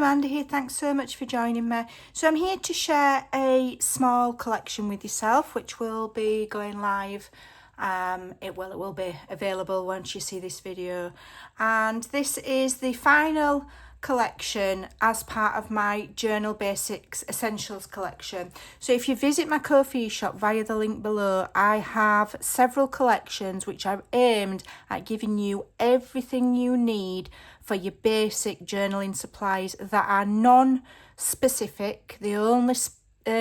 Amanda here, thanks so much for joining me. So I'm here to share a small collection with yourself, which will be going live. It will be available once you see this video. And this is the final collection as part of my Journal Basics Essentials collection. So if you visit my Ko-fi shop via the link below, I have several collections which are aimed at giving you everything you need for your basic journaling supplies that are non-specific. The only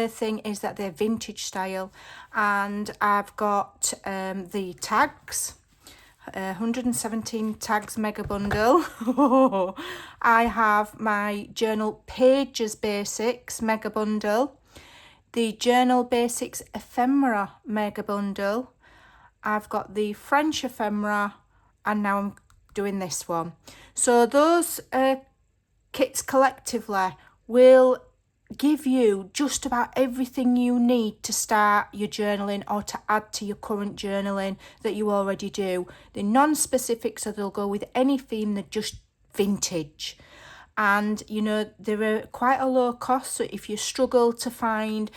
thing is that they're vintage style, and I've got the tags, 117 tags mega bundle. I have my Journal Pages Basics mega bundle, the Journal Basics Ephemera mega bundle. I've got the French ephemera, and now I'm doing this one. So those kits collectively will give you just about everything you need to start your journaling or to add to your current journaling that you already do. They're non-specific, so they'll go with any theme. They're just vintage, and you know, they're quite a low cost. So if you struggle to find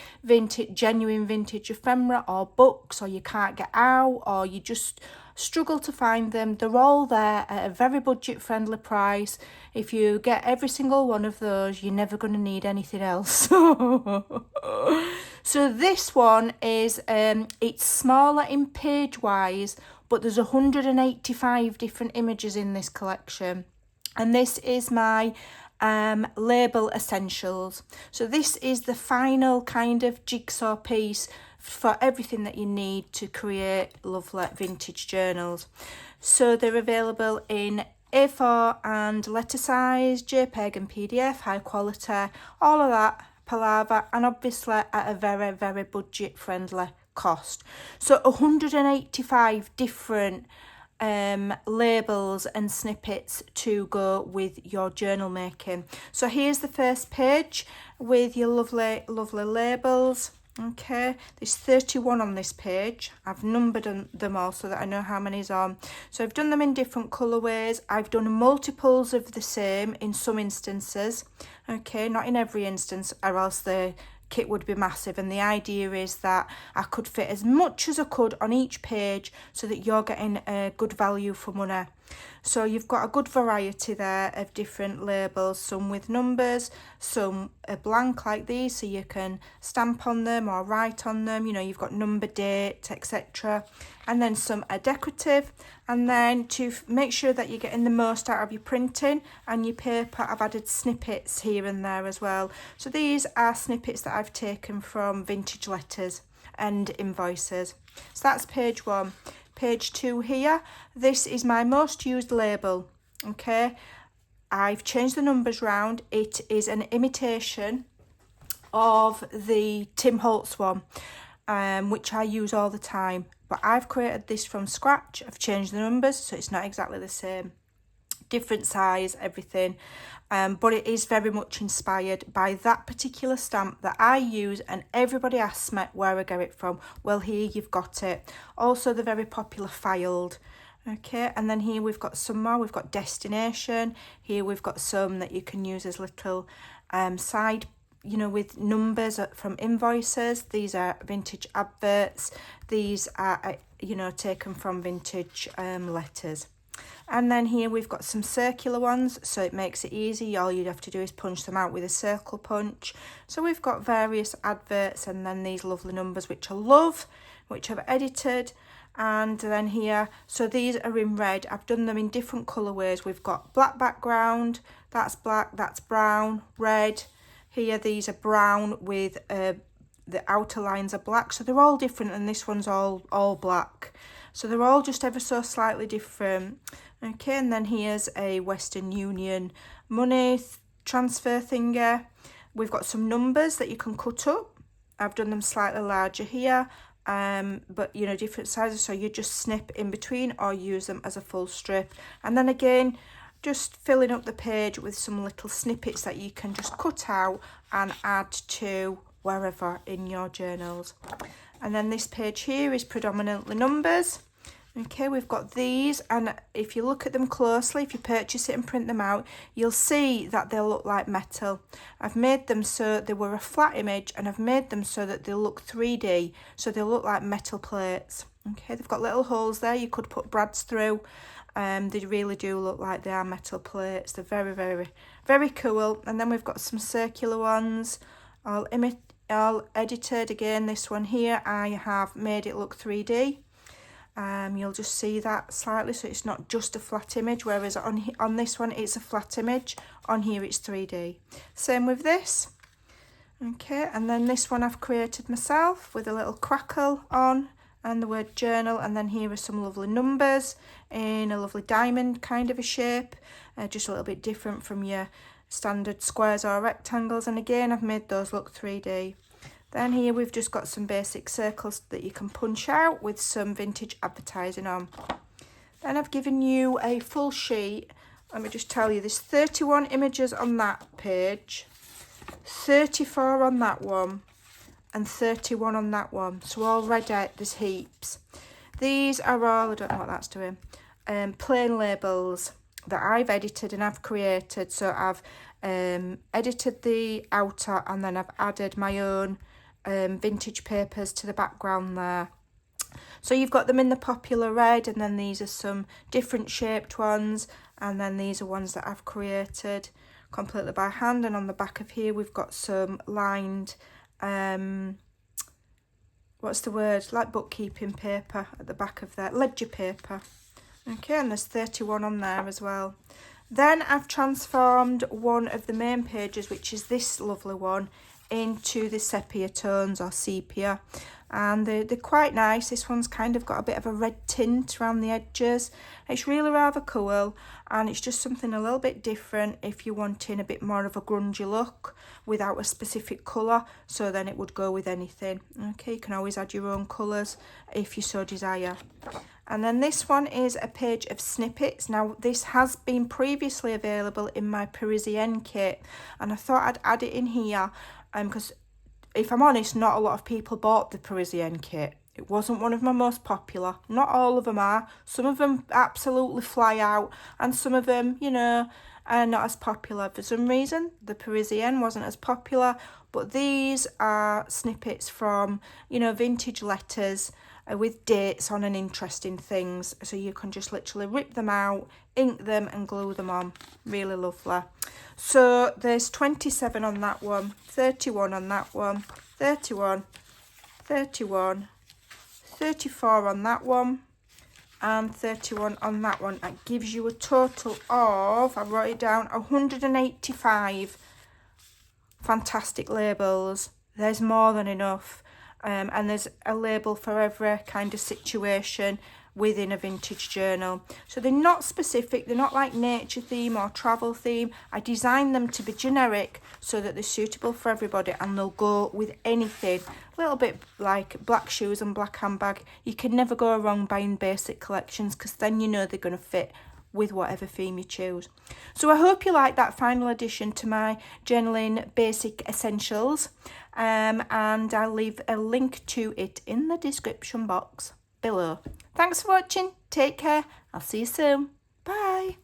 genuine vintage ephemera or books, or you can't get out, or you just struggle to find them, they're all there at a very budget friendly price. If you get every single one of those, you're never going to need anything else. So this one is it's smaller in page wise, but there's 185 different images in this collection, and this is my label essentials. So this is the final kind of jigsaw piece for everything that you need to create lovely vintage journals. So they're available in A4 and letter size, JPEG and PDF, high quality, all of that palaver, and obviously at a very, very budget friendly cost. So 185 different labels and snippets to go with your journal making. So here's the first page with your lovely labels. Okay, there's 31 on this page. I've numbered them all so that I know how many's on. So I've done them in different colourways. I've done multiples of the same in some instances. Okay, not in every instance, or else the kit would be massive, and the idea is that I could fit as much as I could on each page so that you're getting a good value for money. So you've got a good variety there of different labels, some with numbers, some are blank like these so you can stamp on them or write on them, you know, you've got number, date, etc. And then some are decorative. And then to make sure that you're getting the most out of your printing and your paper, I've added snippets here and there as well. So these are snippets that I've taken from vintage letters and invoices. So that's page 1. Page 2 here, this is my most used label. Okay, I've changed the numbers round. It is an imitation of the Tim Holtz one, which I use all the time, but I've created this from scratch. I've changed the numbers so it's not exactly the same, different size, everything, but it is very much inspired by that particular stamp that I use, and everybody asks me where I get it from. Well, here you've got it. Also the very popular filed. Okay, and then here we've got some more. We've got destination. Here we've got some that you can use as little side, you know, with numbers from invoices. These are vintage adverts. These are you know, taken from vintage letters. And then here we've got some circular ones, so it makes it easy. All you'd have to do is punch them out with a circle punch. So we've got various adverts, and then these lovely numbers, which I love, which I've edited. And then here, so these are in red. I've done them in different colourways. We've got black background, that's black, that's brown, red. Here these are brown with the outer lines are black. So they're all different, and this one's all black. So they're all just ever so slightly different. Okay, and then here's a Western Union money transfer thingy. We've got some numbers that you can cut up. I've done them slightly larger here, but you know, different sizes, so you just snip in between or use them as a full strip. And then again, just filling up the page with some little snippets that you can just cut out and add to wherever in your journals. And then this page here is predominantly numbers. Okay, we've got these, and if you look at them closely, if you purchase it and print them out, you'll see that they'll look like metal. I've made them so they were a flat image, and I've made them so that they look 3D, so they look like metal plates. Okay, they've got little holes there you could put brads through. They really do look like they are metal plates. They're very, very, very cool. And then we've got some circular ones, all edited. Again, this one here, I have made it look 3D. You'll just see that slightly, so it's not just a flat image, whereas on this one it's a flat image, on here it's 3D. Same with this. Okay, and then this one I've created myself with a little crackle on and the word journal, and then here are some lovely numbers in a lovely diamond kind of a shape, just a little bit different from your standard squares or rectangles, and again I've made those look 3D. Then here we've just got some basic circles that you can punch out with some vintage advertising on. Then I've given you a full sheet. Let me just tell you, there's 31 images on that page, 34 on that one, and 31 on that one. So already there's heaps. These are all, I don't know what that's doing, plain labels that I've edited and I've created. So I've edited the outer, and then I've added my own vintage papers to the background there. So you've got them in the popular red, and then these are some different shaped ones, and then these are ones that I've created completely by hand. And on the back of here we've got some lined what's the word, like bookkeeping paper at the back of there, ledger paper. Okay, and there's 31 on there as well. Then I've transformed one of the main pages, which is this lovely one, into the sepia tones or sepia, and they're quite nice. This one's kind of got a bit of a red tint around the edges. It's really rather cool, and it's just something a little bit different if you're wanting a bit more of a grungy look without a specific colour, so then it would go with anything. Okay, you can always add your own colours if you so desire. And then this one is a page of snippets. Now this has been previously available in my Parisienne kit, and I thought I'd add it in here because if I'm honest, not a lot of people bought the Parisienne kit. It wasn't one of my most popular. Not all of them are. Some of them absolutely fly out, and some of them, you know, are not as popular. For some reason, the Parisienne wasn't as popular, but these are snippets from, you know, vintage letters with dates on and interesting things. So you can just literally rip them out, ink them and glue them on. Really lovely. So there's 27 on that one, 31 on that one, 31, 31, 34 on that one, and 31 on that one. That gives you a total of, I wrote it down, 185 fantastic labels. There's more than enough. And there's a label for every kind of situation within a vintage journal. So they're not specific, they're not like nature theme or travel theme. I designed them to be generic so that they're suitable for everybody, and they'll go with anything. A little bit like black shoes and black handbag. You can never go wrong buying basic collections, because then you know they're going to fit with whatever theme you choose. So I hope you like that final addition to my journaling basic essentials, and I'll leave a link to it in the description box below. Thanks for watching. Take care. I'll see you soon. Bye.